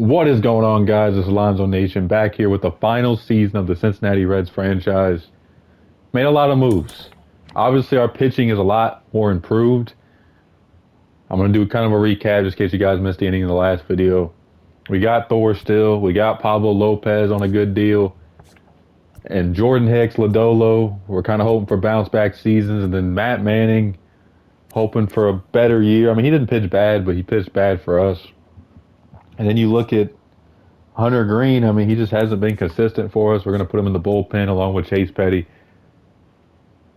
What is going on, guys? This is Lonzo Nation back here with the final season of the Cincinnati Reds franchise. Made a lot of moves. Obviously, our pitching is a lot more improved. I'm going to do kind of a recap just in case you guys missed the ending of the last video. We got Thor still. We got Pablo Lopez on a good deal. And Jordan Hicks, Lodolo, we're kind of hoping for bounce back seasons. And then Matt Manning, hoping for a better year. I mean, he didn't pitch bad, but he pitched bad for us. And then you look at Hunter Green, I mean, he just hasn't been consistent for us. We're going to put him in the bullpen along with Chase Petty.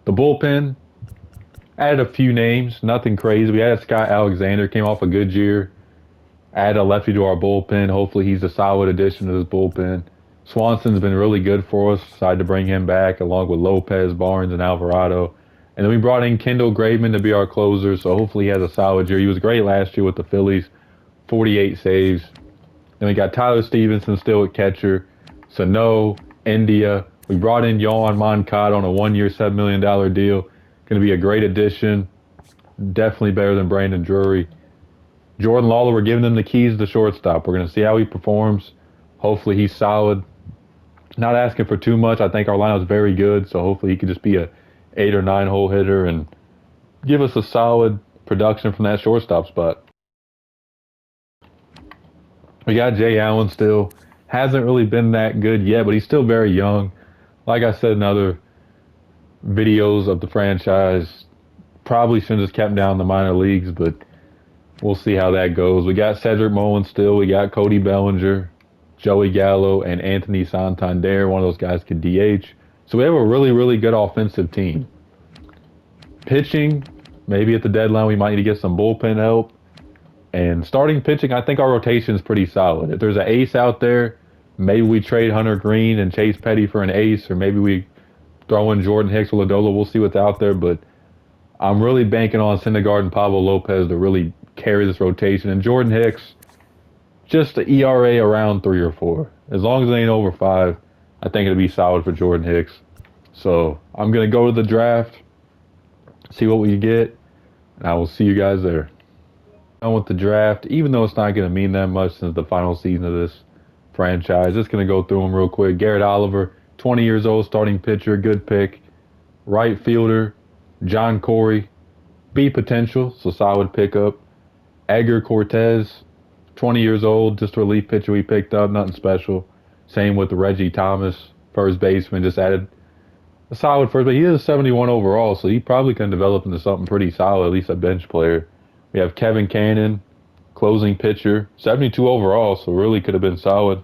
The bullpen added a few names, nothing crazy. We added Scott Alexander, came off a good year. Added a lefty to our bullpen. Hopefully he's a solid addition to this bullpen. Swanson's been really good for us. Decided to bring him back along with Lopez, Barnes, and Alvarado. And then we brought in Kendall Graveman to be our closer, so hopefully he has a solid year. He was great last year with the Phillies, 48 saves. Then we got Tyler Stevenson still at catcher. Sano, India. We brought in Yohan Moncada on a one-year, $7 million deal. Going to be a great addition. Definitely better than Brandon Drury. Jordan Lawler, we're giving him the keys to the shortstop. We're going to see how he performs. Hopefully he's solid. Not asking for too much. I think our lineup's very good, so hopefully he could just be a 8 or 9 hole hitter and give us a solid production from that shortstop spot. We got Jay Allen still. Hasn't really been that good yet, but he's still very young. Like I said in other videos of the franchise, probably shouldn't have just kept him down in the minor leagues, but we'll see how that goes. We got Cedric Mullins still. We got Cody Bellinger, Joey Gallo, and Anthony Santander. One of those guys could DH. So we have a really, really good offensive team. Pitching, maybe at the deadline we might need to get some bullpen help. And starting pitching, I think our rotation is pretty solid. If there's an ace out there, maybe we trade Hunter Green and Chase Petty for an ace, or maybe we throw in Jordan Hicks or Lodolo. We'll see what's out there, but I'm really banking on Syndergaard and Pablo Lopez to really carry this rotation. And Jordan Hicks, just the ERA around 3 or 4. As long as it ain't over 5, I think it'll be solid for Jordan Hicks. So I'm going to go to the draft, see what we get, and I will see you guys there. On with the draft, even though it's not going to mean that much since the final season of this franchise. Just going to go through them real quick. Garrett Oliver, 20 years old, starting pitcher, good pick. Right fielder, John Corey, B potential, so solid pickup. Edgar Cortez, 20 years old, just a relief pitcher we picked up, nothing special. Same with Reggie Thomas, first baseman, just added a solid first base. He is a 71 overall, so he probably can develop into something pretty solid, at least a bench player. We have Kevin Cannon, closing pitcher, 72 overall, so really could have been solid.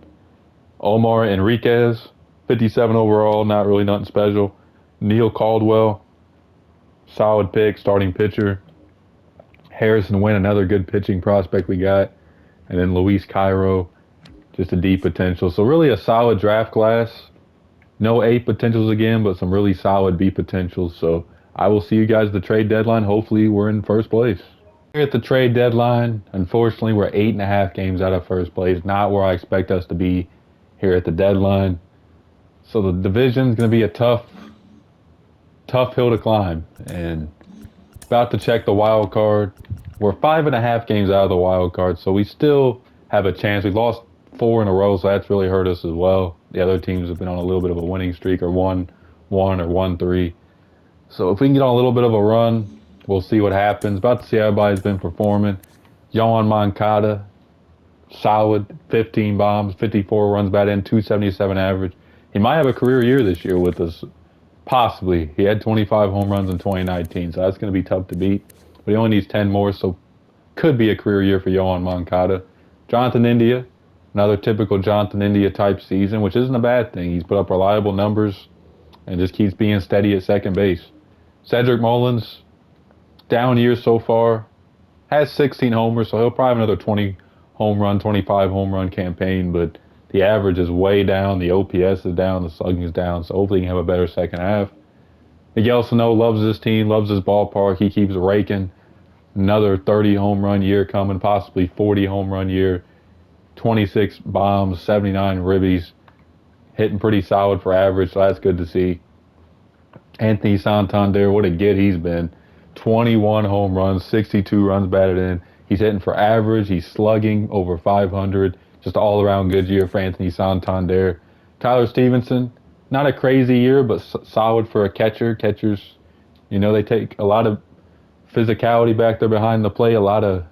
Omar Enriquez, 57 overall, not really nothing special. Neil Caldwell, solid pick, starting pitcher. Harrison Wynn, another good pitching prospect we got. And then Luis Cairo, just a D potential. So really a solid draft class. No A potentials again, but some really solid B potentials. So I will see you guys at the trade deadline. Hopefully we're in first place. Here at the trade deadline, unfortunately, we're 8.5 games out of first place. Not where I expect us to be here at the deadline. So the division's going to be a tough hill to climb. And about to check the wild card. We're 5.5 games out of the wild card, so we still have a chance. We lost 4 in a row, so that's really hurt us as well. The other teams have been on a little bit of a winning streak, or 1-1 or 1-3. So if we can get on a little bit of a run, we'll see what happens. About to see how everybody's been performing. Yohan Moncada, solid, 15 bombs, 54 runs batted in, 277 average. He might have a career year this year with us, possibly. He had 25 home runs in 2019, so that's going to be tough to beat. But he only needs 10 more, so could be a career year for Yohan Moncada. Jonathan India, another typical Jonathan India type season, which isn't a bad thing. He's put up reliable numbers and just keeps being steady at second base. Cedric Mullins, down year so far, has 16 homers, so he'll probably have another 20 home run, 25 home run campaign, but the average is way down, the OPS is down, the slugging is down, so hopefully he can have a better second half. Miguel Sano loves his team, loves his ballpark, he keeps raking. Another 30 home run year coming, possibly 40 home run year, 26 bombs, 79 ribbies, hitting pretty solid for average, so that's good to see. Anthony Santander, what a get he's been. 21 home runs, 62 runs batted in. He's hitting for average. He's slugging over 500. Just all around good year for Anthony Santander. Tyler Stevenson, not a crazy year, but solid for a catcher. Catchers, they take a lot of physicality back there behind the plate, a lot of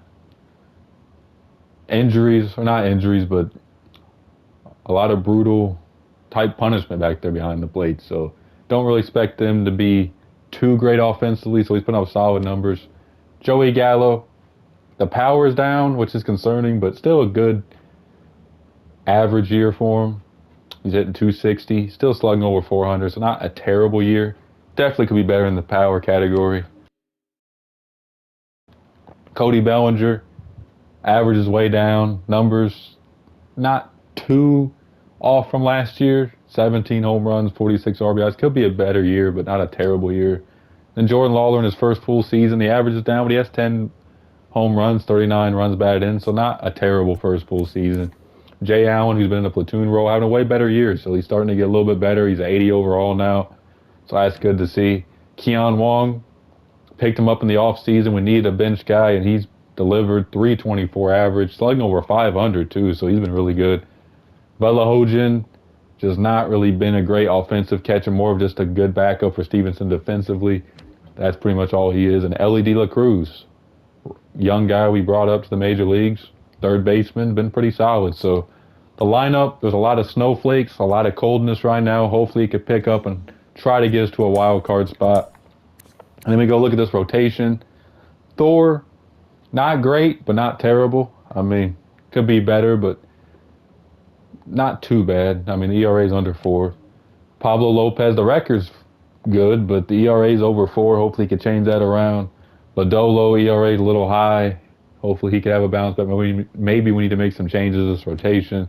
injuries, or not injuries, but a lot of brutal type punishment back there behind the plate. So don't really expect them to be too great offensively. So he's putting up solid numbers. Joey Gallo, the power is down, which is concerning, but still a good average year for him. He's hitting 260, still slugging over 400, so not a terrible year. Definitely could be better in the power category. Cody Bellinger, average is way down. Numbers not too off from last year. 17 home runs, 46 RBIs. Could be a better year, but not a terrible year. Then Jordan Lawler in his first full season, the average is down, but he has 10 home runs, 39 runs batted in, so not a terrible first full season. Jay Allen, who's been in a platoon role, having a way better year, so he's starting to get a little bit better. He's 80 overall now, so that's good to see. Keon Wong, picked him up in the offseason. We needed a bench guy, and he's delivered 324 average, slugging over 500 too, so he's been really good. Bella Hogan, just not really been a great offensive catcher, more of just a good backup for Stevenson defensively. That's pretty much all he is. And Ellie De La Cruz, young guy we brought up to the major leagues, third baseman, been pretty solid. So the lineup, there's a lot of snowflakes, a lot of coldness right now. Hopefully he could pick up and try to get us to a wild card spot. And then we go look at this rotation. Thor, not great, but not terrible. I mean, could be better, but not too bad. I mean, the ERA is under 4. Pablo Lopez, the record's good, but the ERA is over 4. Hopefully he could change that around. Lodolo, ERA is a little high. Hopefully he could have a bounce back. Maybe we need to make some changes to this rotation.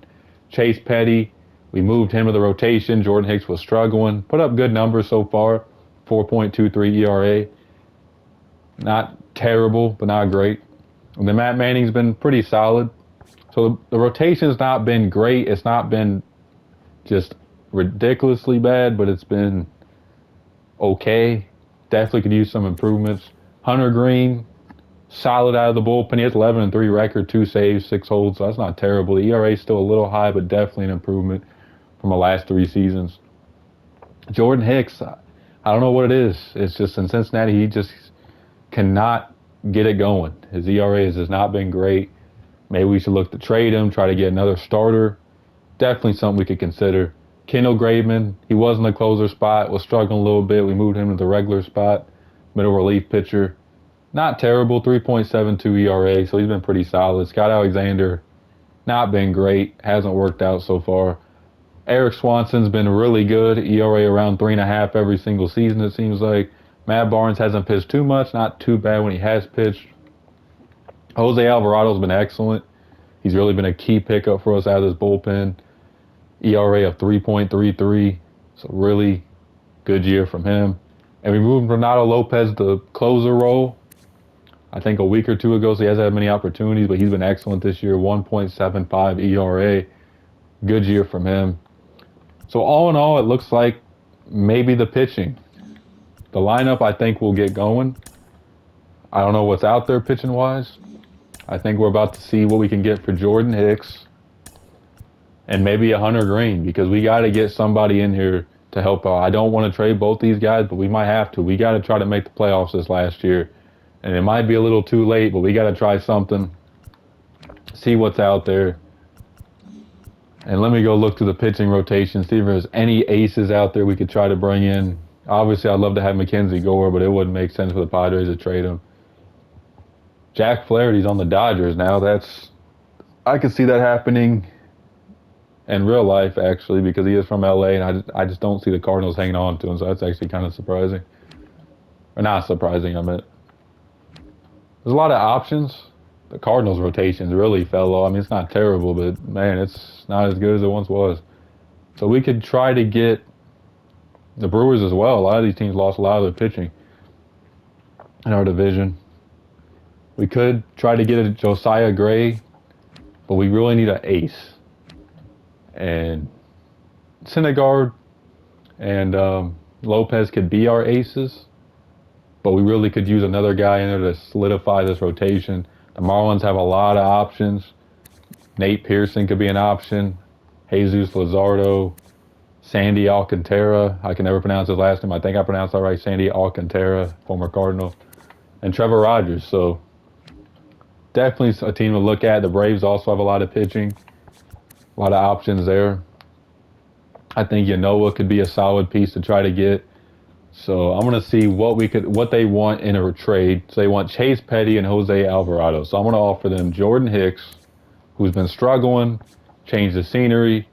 Chase Petty, we moved him to the rotation. Jordan Hicks was struggling. Put up good numbers so far. 4.23 ERA. Not terrible, but not great. And then Matt Manning's been pretty solid. So the rotation's not been great. It's not been just ridiculously bad, but it's been okay. Definitely could use some improvements. Hunter Green, solid out of the bullpen. He has 11-3 record, 2 saves, 6 holds. So that's not terrible. The ERA is still a little high, but definitely an improvement from the last 3 seasons. Jordan Hicks, I don't know what it is. It's just in Cincinnati, he just cannot get it going. His ERA has not been great. Maybe we should look to trade him, try to get another starter. Definitely something we could consider. Kendall Graveman, he was in the closer spot, was struggling a little bit. We moved him to the regular spot, middle relief pitcher. Not terrible, 3.72 ERA, so he's been pretty solid. Scott Alexander, not been great, hasn't worked out so far. Eric Swanson's been really good, ERA around 3.5 every single season, it seems like. Matt Barnes hasn't pitched too much, not too bad when he has pitched. Jose Alvarado's been excellent. He's really been a key pickup for us out of this bullpen. ERA of 3.33, so really good year from him. And we moved Renato Lopez to closer role, I think a week or 2 ago, so he hasn't had many opportunities, but he's been excellent this year, 1.75 ERA. Good year from him. So all in all, it looks like maybe the pitching. The lineup, I think, will get going. I don't know what's out there pitching-wise. I think we're about to see what we can get for Jordan Hicks and maybe a Hunter Green, because we got to get somebody in here to help out. I don't want to trade both these guys, but we might have to. We got to try to make the playoffs this last year. And it might be a little too late, but we got to try something, see what's out there. And let me go look through the pitching rotation, see if there's any aces out there we could try to bring in. Obviously, I'd love to have Mackenzie Gore, but it wouldn't make sense for the Padres to trade him. Jack Flaherty's on the Dodgers now. I could see that happening in real life, actually, because he is from LA, and I just don't see the Cardinals hanging on to him, so that's actually kind of surprising. Or not surprising, I meant. There's a lot of options. The Cardinals' rotations really fell off. I mean, it's not terrible, but, man, it's not as good as it once was. So we could try to get the Brewers as well. A lot of these teams lost a lot of their pitching in our division. We could try to get a Josiah Gray, but we really need an ace. And Syndergaard and Lopez could be our aces, but we really could use another guy in there to solidify this rotation. The Marlins have a lot of options. Nate Pearson could be an option. Jesus Luzardo. Sandy Alcantara. I can never pronounce his last name. I think I pronounced that right. Sandy Alcantara, former Cardinal. And Trevor Rogers. So definitely a team to look at. The Braves also have a lot of pitching. A lot of options there. I think Yanoa could be a solid piece to try to get. So I'm gonna see what they want in a trade. So they want Chase Petty and Jose Alvarado. So I'm gonna offer them Jordan Hicks, who's been struggling, change the scenery,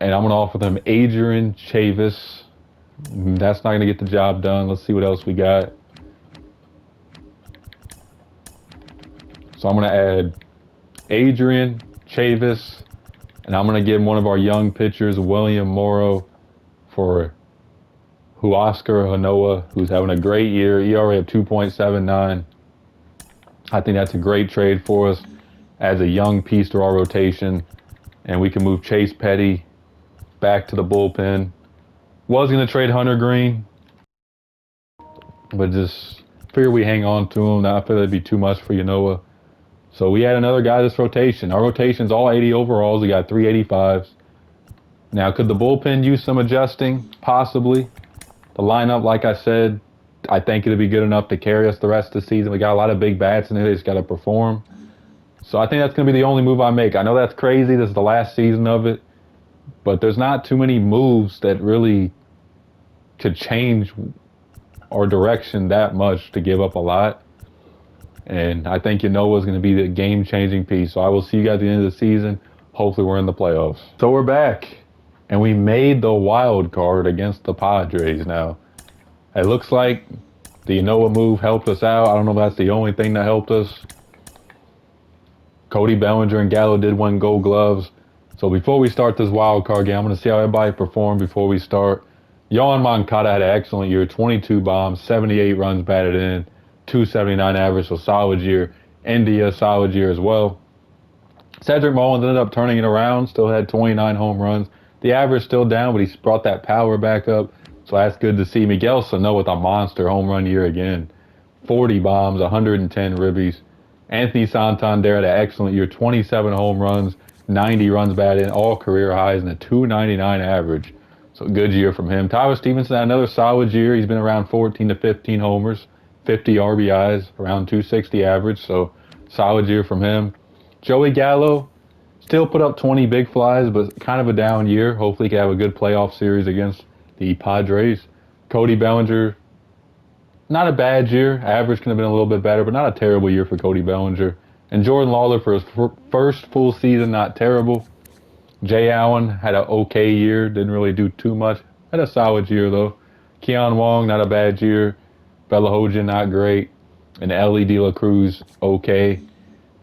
and I'm gonna offer them Adrian Chavis. That's not gonna get the job done. Let's see what else we got. So I'm gonna add Adrian Chavis, and I'm gonna give one of our young pitchers, William Morrow, for Huascar Hanoa, who's having a great year, ERA of 2.79. I think that's a great trade for us as a young piece to our rotation, and we can move Chase Petty back to the bullpen. Was going to trade Hunter Green, but just figure we hang on to him. I feel that'd be too much for Yanoa. So we had another guy this rotation. Our rotation's all 80 overalls. We got 385s. Now, could the bullpen use some adjusting? Possibly. The lineup, like I said, I think it'll be good enough to carry us the rest of the season. We got a lot of big bats in it. They just got to perform. So I think that's going to be the only move I make. I know that's crazy. This is the last season of it. But there's not too many moves that really could change our direction that much to give up a lot. And I think Yanoa is going to be the game-changing piece. So I will see you guys at the end of the season. Hopefully we're in the playoffs. So we're back. And we made the wild card against the Padres now. It looks like the Yanoa move helped us out. I don't know if that's the only thing that helped us. Cody Bellinger and Gallo did win Gold Gloves. So before we start this wild card game, I'm going to see how everybody performed before we start. Yohan Moncada had an excellent year, 22 bombs, 78 runs batted in, 279 average, so solid year. India, solid year as well. Cedric Mullins ended up turning it around, still had 29 home runs. The average still down, but he brought that power back up, so that's good to see. Miguel Sano with a monster home run year again. 40 bombs, 110 ribbies. Anthony Santander had an excellent year, 27 home runs, 90 runs batted in, all career highs, and a 299 average. So good year from him. Tyler Stevenson had another solid year. He's been around 14 to 15 homers, 50 RBIs, around 260 average, so solid year from him. Joey Gallo still put up 20 big flies, but kind of a down year. Hopefully he can have a good playoff series against the Padres. Cody Bellinger, not a bad year. Average could have been a little bit better, but not a terrible year for Cody Bellinger. And Jordan Lawler for his first full season, not terrible. Jay Allen had an okay year, didn't really do too much. Had a solid year though. Keon Wong, not a bad year. Bella Hojan, not great. And Ellie De La Cruz, okay.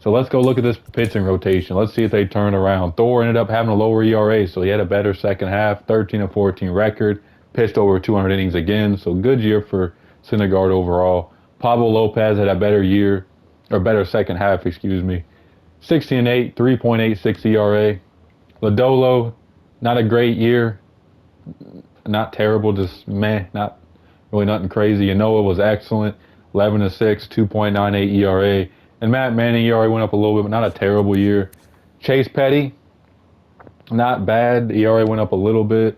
So let's go look at this pitching rotation. Let's see if they turn around. Thor ended up having a lower ERA, so he had a better second half, 13-14 record, pitched over 200 innings again, so good year for Syndergaard overall. Pablo Lopez had a better year, or better second half, excuse me. 16-8, 3.86 ERA. Lodolo, not a great year. Not terrible, just meh, not really nothing crazy. Yanoa was excellent, 11-6, 2.98 ERA. And Matt Manning ERA went up a little bit, but not a terrible year. Chase Petty, not bad. ERA went up a little bit.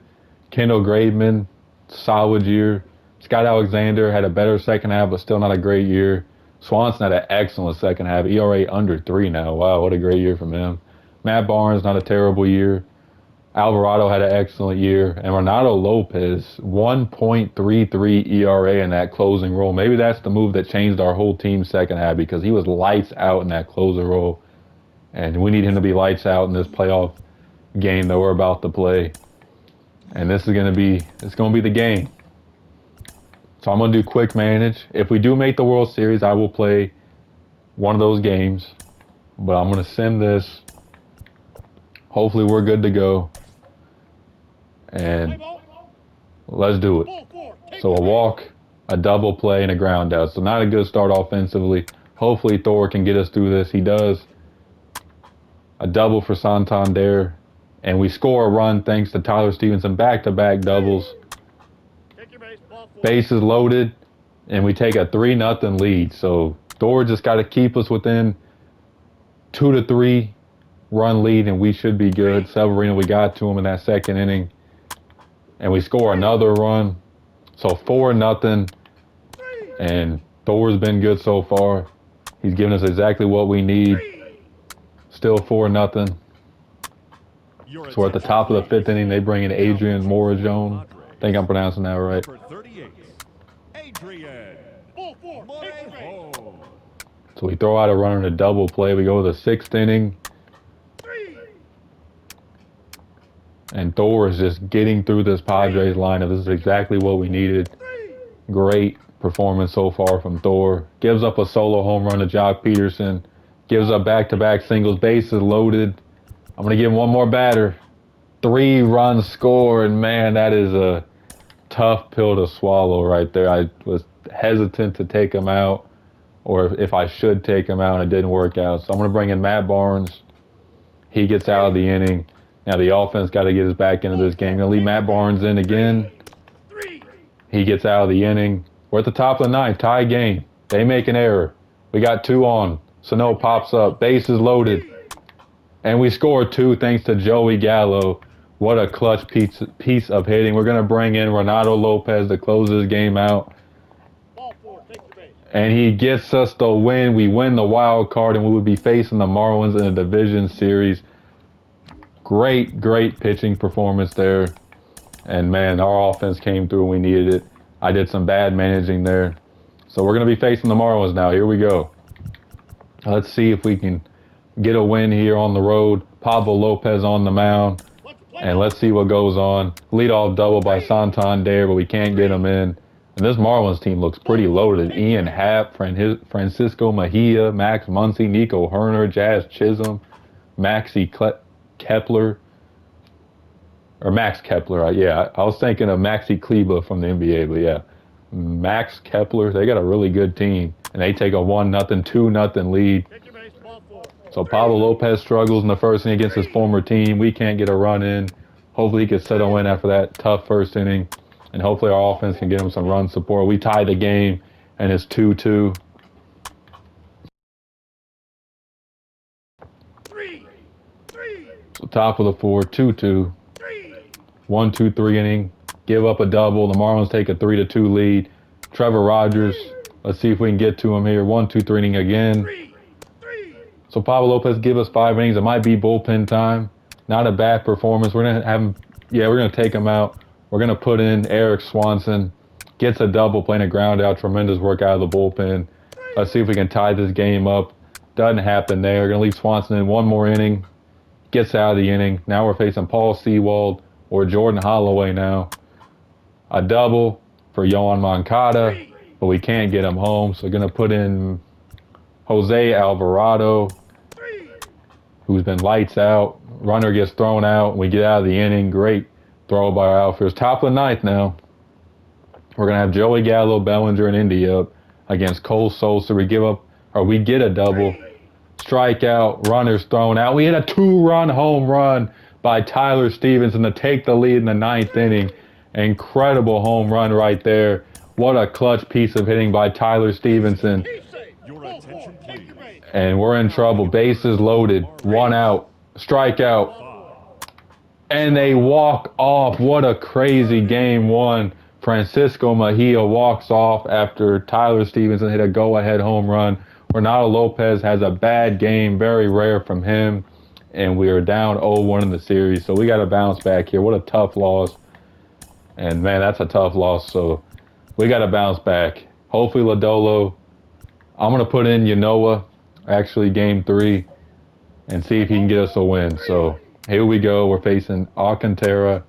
Kendall Graveman, solid year. Scott Alexander had a better second half, but still not a great year. Swanson had an excellent second half. ERA under 3 now. Wow, what a great year from him. Matt Barnes, not a terrible year. Alvarado had an excellent year. And Renato Lopez, 1.33 ERA in that closing role. Maybe that's the move that changed our whole team's second half because he was lights out in that closer role. And we need him to be lights out in this playoff game that we're about to play. And this is going to be, it's going to be the game. So I'm going to do quick manage. If we do make the World Series, I will play one of those games. But I'm going to sim this. Hopefully we're good to go. And let's do it. So a walk, a double play, and a ground out. So not a good start offensively. Hopefully Thor can get us through this. He does. A double for Santander. And we score a run thanks to Tyler Stevenson. Back-to-back doubles. Bases loaded. And we take a 3-0 lead. So Thor just got to keep us within 2 to 3 run lead, and we should be good. Severino, we got to him in that second inning, and we score another run. So 4-0, and Thor's been good so far. He's given us exactly what we need. Still 4-0. So we're at the top of the 5th inning. They bring in Adrian Morajon. I think I'm pronouncing that right. So we throw out a runner in a double play. We go to the 6th inning. And Thor is just getting through this Padres lineup. This is exactly what we needed. Great performance so far from Thor. Gives up a solo home run to Jock Peterson. Gives up back-to-back singles. Bases loaded. I'm going to give him one more batter. 3 runs scored. Man, that is a tough pill to swallow right there. I was hesitant to take him out, or if I should take him out, and it didn't work out. So I'm going to bring in Matt Barnes. He gets out of the inning. Now the offense got to get us back into this game. Going to leave Matt Barnes in again. He gets out of the inning. We're at the top of the 9th, tie game. They make an error. We got 2 on. Sano pops up, bases loaded. And we score 2 thanks to Joey Gallo. What a clutch piece of hitting. We're going to bring in Renato Lopez to close this game out. And he gets us the win. We win the wild card, and we would be facing the Marlins in a division series. Great, great pitching performance there. And, man, our offense came through and we needed it. I did some bad managing there. So we're going to be facing the Marlins now. Here we go. Let's see if we can get a win here on the road. Pablo Lopez on the mound. And let's see what goes on. Leadoff double by Santander, but we can't get him in. And this Marlins team looks pretty loaded. Ian Happ, Francisco Mejia, Max Muncy, Nico Herner, Jazz Chisholm, Maxi Kepler. Or Max Kepler, yeah. I was thinking of Maxi Kleba from the NBA, but yeah. Max Kepler, they got a really good team. And they take a 1-0, 2-0 lead. So Pablo Lopez struggles in the first inning against his former team. We can't get a run in. Hopefully he can settle in after that tough first inning. And hopefully our offense can get him some run support. We tie the game, and it's 2-2. So top of the 4th, 2-2. 1-2-3 inning. Give up a double. The Marlins take a 3-2 lead. Trevor Rogers. Let's see if we can get to him here. 1-2-3 inning again. So Pablo Lopez give us 5 innings. It might be bullpen time. Not a bad performance. We're gonna have him. Yeah, we're gonna take him out. We're gonna put in Eric Swanson. Gets a double, playing a ground out. Tremendous work out of the bullpen. Let's see if we can tie this game up. Doesn't happen there. We're gonna leave Swanson in one more inning. Gets out of the inning. Now we're facing Paul Sewald or Jordan Holloway now. A double for Yohan Moncada, but we can't get him home. So we're gonna put in Jose Alvarado, who's been lights out. Runner gets thrown out. We get out of the inning. Great throw by our outfielders. Top of the 9th now. We're going to have Joey Gallo, Bellinger, and India up against Cole Sosa. We get a double. Strikeout. Runners thrown out. We hit a 2-run home run by Tyler Stevenson to take the lead in the 9th inning. Incredible home run right there. What a clutch piece of hitting by Tyler Stevenson. And we're in trouble. Bases loaded. 1 out. Strikeout. And they walk off. What a crazy game 1. Francisco Mejia walks off after Tyler Stevenson hit a go-ahead home run. Renato Lopez has a bad game. Very rare from him. And we are down 0-1 in the series. So we got to bounce back here. What a tough loss. And, man, that's a tough loss. So we got to bounce back. Hopefully Lodolo. I'm going to put in Yanoa, actually, game 3, and see if he can get us a win. So here we go. We're facing Alcantara.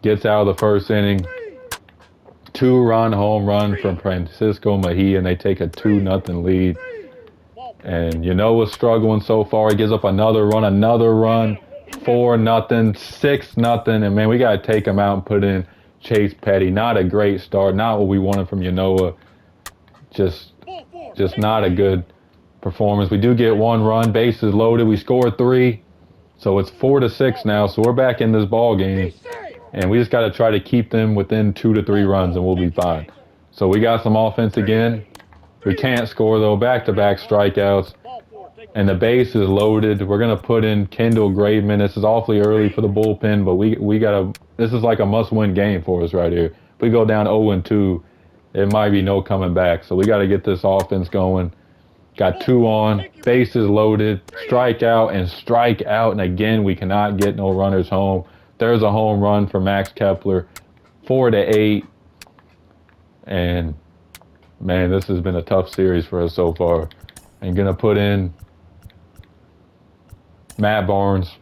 Gets out of the first inning. 2-run home run from Francisco Mejia, and they take a 2-0 lead. And Yanoa's struggling so far. He gives up another run. 4-0, 6-0. And, man, we got to take him out and put in Chase Petty. Not a great start. Not what we wanted from Yanoa. Just not a good performance. We do get 1 run. Bases loaded. We score 3. So it's 4-6 now. So we're back in this ball game. And we just got to try to keep them within 2 to 3 runs, and we'll be fine. So we got some offense again. We can't score, though. Back-to-back strikeouts. And the base is loaded. We're gonna put in Kendall Graveman. This is awfully early for the bullpen, but we gotta. This is like a must-win game for us right here. If we go down 0-2, it might be no coming back. So we got to get this offense going. Got 2 on, bases loaded, strike out and strike out, and again we cannot get no runners home. There's a home run for Max Kepler, 4-8, and man, this has been a tough series for us so far. I'm gonna put in Matt Barnes,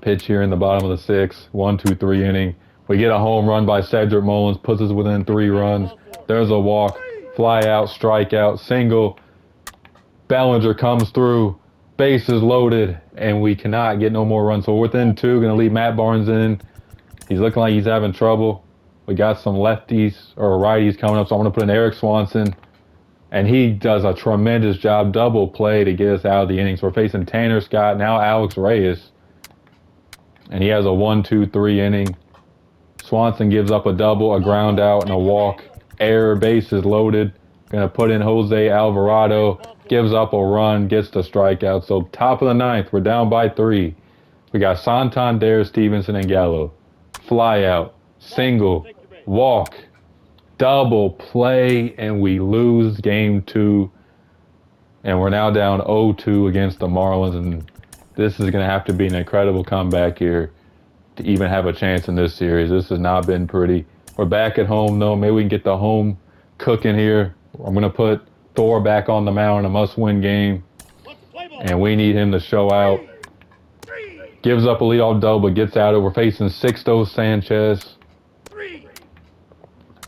pitch here in the bottom of the 6th, 1-2-3 inning. We get a home run by Cedric Mullins, puts us within 3 runs. There's a walk, fly out, strike out, single. Bellinger comes through, bases loaded, and we cannot get no more runs. So we're within 2, going to leave Matt Barnes in. He's looking like he's having trouble. We got some lefties or righties coming up, so I'm going to put in Eric Swanson. And he does a tremendous job, double play to get us out of the innings. We're facing Tanner Scott, now Alex Reyes. And he has a 1-2-3 inning. Swanson gives up a double, a ground out, and a walk. Error, bases loaded. Going to put in Jose Alvarado. Gives up a run, gets the strikeout. So top of the 9th, we're down by 3. We got Santander, Stevenson, and Gallo. Fly out, single, walk, double play, and we lose game 2. And we're now down 0-2 against the Marlins. And this is going to have to be an incredible comeback here to even have a chance in this series. This has not been pretty. We're back at home, though. Maybe we can get the home cooking here. I'm going to put Thor back on the mound in a must-win game, and we need him to show out. Gives up a leadoff double, but gets out of it. We're facing Sixto Sanchez.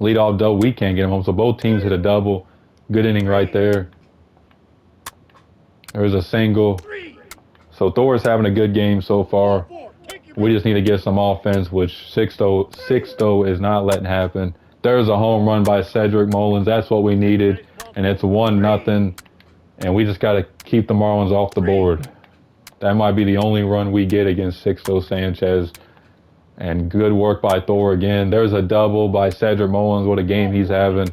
Leadoff double, we can't get him home, so both teams hit a double. Good inning right there. There's a single. So Thor's having a good game so far. We just need to get some offense, which Sixto is not letting happen. There's a home run by Cedric Mullins. That's what we needed. And it's 1-0. And we just got to keep the Marlins off the board. That might be the only run we get against Sixto Sanchez. And good work by Thor again. There's a double by Cedric Mullins. What a game he's having.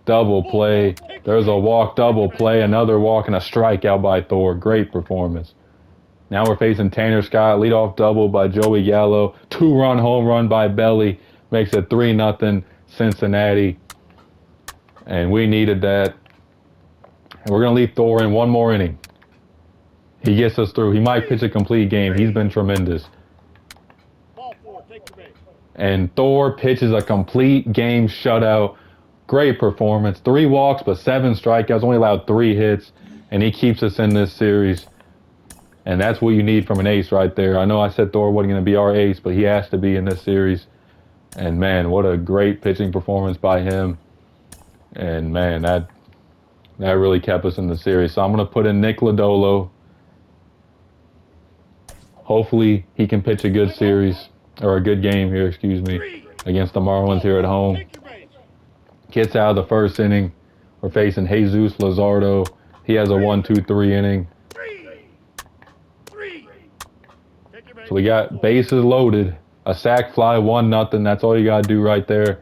Double play. There's a walk, double play, another walk, and a strikeout by Thor. Great performance. Now we're facing Tanner Scott. Leadoff double by Joey Gallo. 2-run home run by Belly. Makes it 3-0 Cincinnati. And we needed that. And we're going to leave Thor in one more inning. He gets us through. He might pitch a complete game. He's been tremendous. And Thor pitches a complete game shutout. Great performance. 3 walks, but 7 strikeouts. Only allowed 3 hits. And he keeps us in this series. And that's what you need from an ace right there. I know I said Thor wasn't going to be our ace, but he has to be in this series. And, man, what a great pitching performance by him. And, man, that really kept us in the series. So I'm going to put in Nick Lodolo. Hopefully he can pitch a good series, or a good game here, excuse me, against the Marlins here at home. Gets out of the first inning. We're facing Jesus Luzardo. He has a 1-2-3 inning. So we got bases loaded, a sac fly, 1-0. That's all you got to do right there.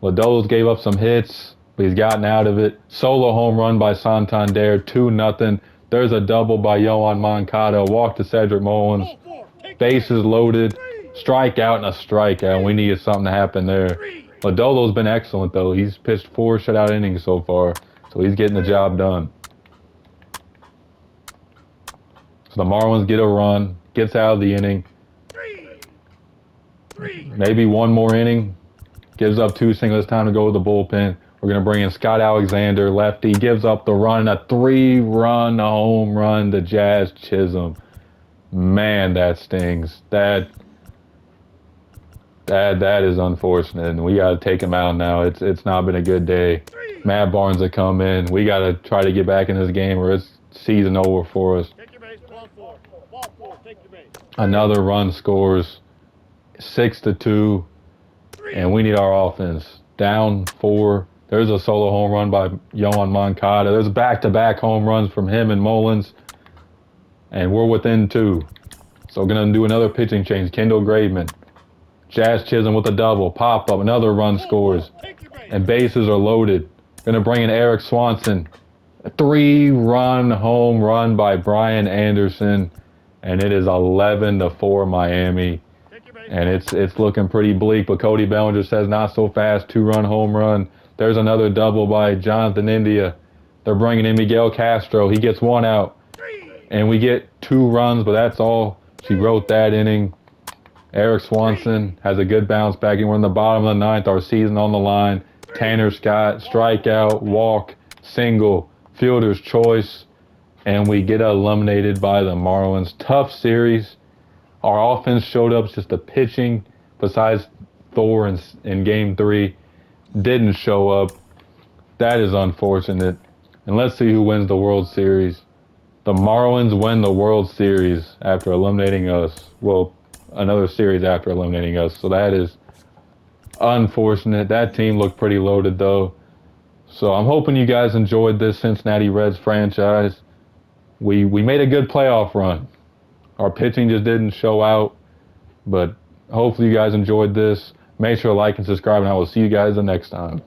Lodolo's gave up some hits, but he's gotten out of it. Solo home run by Santander, 2-0. There's a double by Yohan Moncada, walk to Cedric Mullins. Bases loaded, strikeout and a strikeout. We needed something to happen there. Lodolo's been excellent, though. He's pitched 4 shutout innings so far, so he's getting the job done. So the Marlins get a run, gets out of the inning. Maybe one more inning. Gives up 2 singles. Time to go with the bullpen. We're going to bring in Scott Alexander, lefty. Gives up the run, a 3-run home run to Jazz Chisholm. Man, that stings. That is unfortunate, and we got to take him out now. It's not been a good day. Matt Barnes will come in. We got to try to get back in this game, or it's season over for us. Another run scores, 6-2, and we need our offense. Down 4. There's a solo home run by Yohan Moncada. There's back-to-back home runs from him and Mullins, and we're within 2. So we're going to do another pitching change. Kendall Graveman. Jazz Chisholm with a double. Pop-up. Another run scores. And bases are loaded. Going to bring in Eric Swanson. 3-run home run by Brian Anderson, and it is 11-4 Miami. And it's looking pretty bleak, but Cody Bellinger says not so fast. 2-run home run. There's another double by Jonathan India. They're bringing in Miguel Castro. He gets 1 out, and we get 2 runs, but that's all. She wrote that inning. Eric Swanson has a good bounce back. We're in the bottom of the 9th. Our season on the line. Tanner Scott, strikeout, walk, single, fielder's choice, and we get eliminated by the Marlins. Tough series. Our offense showed up, just the pitching, besides Thor in Game 3, didn't show up. That is unfortunate. And let's see who wins the World Series. The Marlins win the World Series after eliminating us. Well, another series after eliminating us. So that is unfortunate. That team looked pretty loaded, though. So I'm hoping you guys enjoyed this Cincinnati Reds franchise. We made a good playoff run. Our pitching just didn't show out, but hopefully you guys enjoyed this. Make sure to like and subscribe, and I will see you guys the next time.